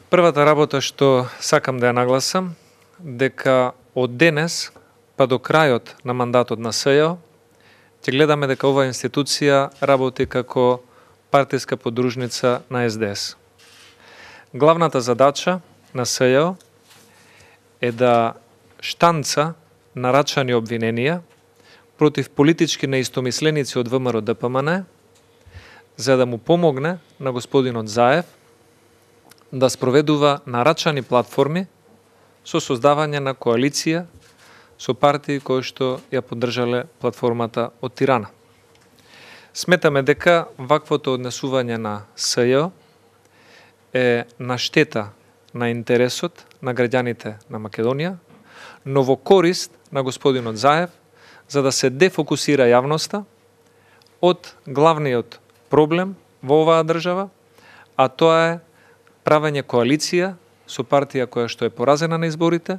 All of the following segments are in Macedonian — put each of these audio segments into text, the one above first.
Првата работа што сакам да ја нагласам, дека од денес па до крајот на мандатот на СЈО ќе гледаме дека оваа институција работи како партиска подружница на СДС. Главната задача на СЈО е да штанца нарачани обвиненија против политички неистомисленици од ВМРО ДПМН, за да му помогне на господинот Заев да спроведува нарачани платформи со создавање на коалиција со партии кои што ја поддржале платформата од Тирана. Сметаме дека ваквото однесување на СЈО е на штета на интересот на граѓаните на Македонија, но во корист на господинот Заев, за да се дефокусира јавноста од главниот проблем во оваа држава, а тоа е правење коалиција со партија која што е поразена на изборите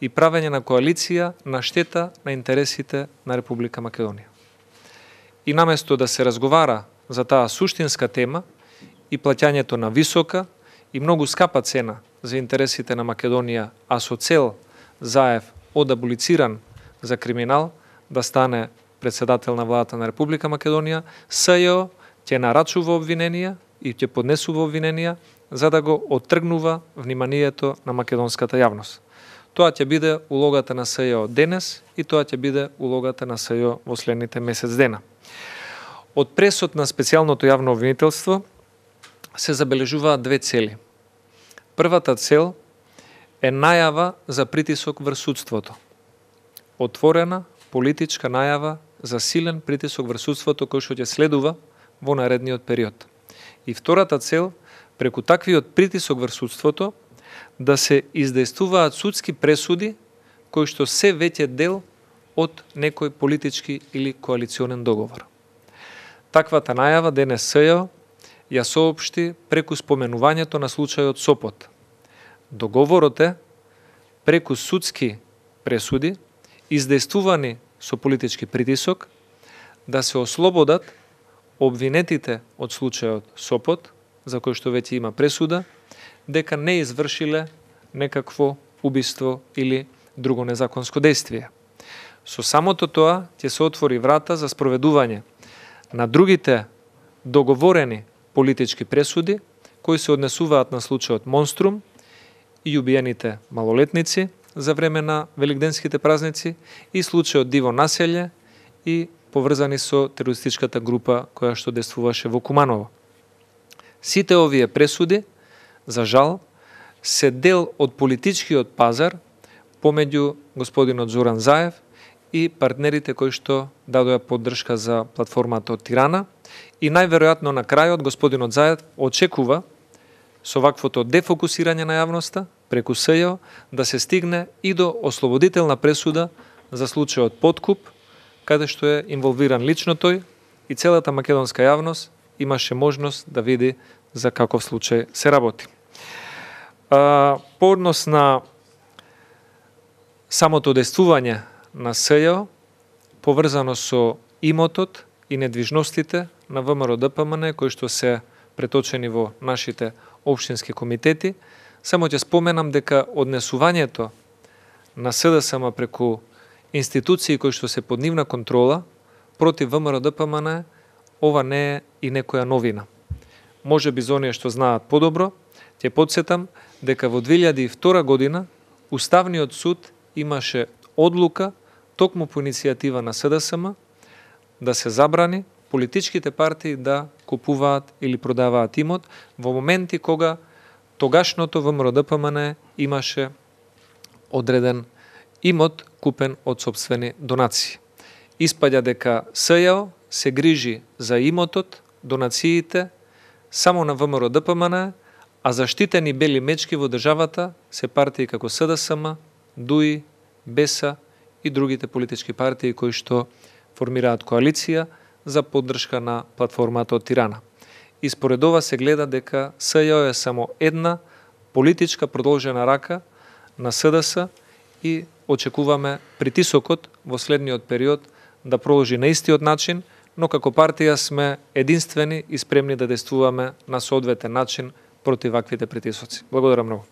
и правење на коалиција на штета на интересите на Република Македонија. И наместо да се разговара за таа суштинска тема и плаќањето на висока и многу скапа цена за интересите на Македонија, а со цел Заев од аболициран за криминал да стане председател на владата на Република Македонија, СЈО ќе нарачува обвиненија и ќе поднесува обвиненија за да го оттргнува вниманието на македонската јавност. Тоа ќе биде улогата на СЈО денес и тоа ќе биде улогата на СЈО во следните месец дена. Од пресот на специјалното јавно обвинителство се забележуваат две цели. Првата цел е најава за притисок врз судството. Отворена политичка најава за силен притисок врз судството кој што ќе следува во наредниот период. И втората цел, преку таквиот притисок врз судството, да се издействуваат судски пресуди кои што се веќе дел од некој политички или коалиционен договор. Таквата најава денес СЈО ја соопшти преку споменувањето на случајот Сопот. Договорот е преку судски пресуди, издействувани со политички притисок, да се ослободат обвинетите од случајот Сопот, за кој што веќе има пресуда, дека не извршиле некакво убиство или друго незаконско действие. Со самото тоа ќе се отвори врата за спроведување на другите договорени политички пресуди кои се однесуваат на случајот Монструм и убиените малолетници за време на великденските празници и случајот Диво Населје и поврзани со терористичката група која што действуваше во Куманово. Сите овие пресуди, за жал, се дел од политичкиот пазар помеѓу господинот Зоран Заев и партнерите кои што дадоа поддршка за платформата од Тирана и најверојатно на крајот господинот Заев очекува со ваквото дефокусирање на јавноста преку СЈО да се стигне и до ослободителна пресуда за случајот Подкуп, каде што е инволвиран лично тој и целата македонска јавност имаше можност да види за каков случај се работи. По однос на самото действување на СЈО, поврзано со имотот и недвижностите на ВМРО ДПМН, кои што се преточени во нашите општински комитети, само ќе споменам дека однесувањето на СДСМ преку институции кои што се под нивна контрола против ВМРО ДПМН, ова не е и некоја новина. Може би за оние што знаат подобро, ќе потсетам дека во 2002 година Уставниот суд имаше одлука токму по иницијатива на СДСМ да се забрани политичките партии да купуваат или продаваат имот во моменти кога тогашното ВМРО ДПМН имаше одреден имот купен од сопствени донации. Испаѓа дека СЈО се грижи за имотот, донациите само на ВМРО ДПМН, а заштитени бели мечки во државата се партии како СДСМ, ДУИ, БЕСА и другите политички партии кои што формираат коалиција за поддршка на платформата од Тирана. И според ова се гледа дека СЈО е само една политичка продолжена рака на СДС и очекуваме притисокот во следниот период да продолжи на истиот начин, но како партија сме единствени и спремни да действуваме на соодветен начин против ваквите притисоци. Благодарам многу.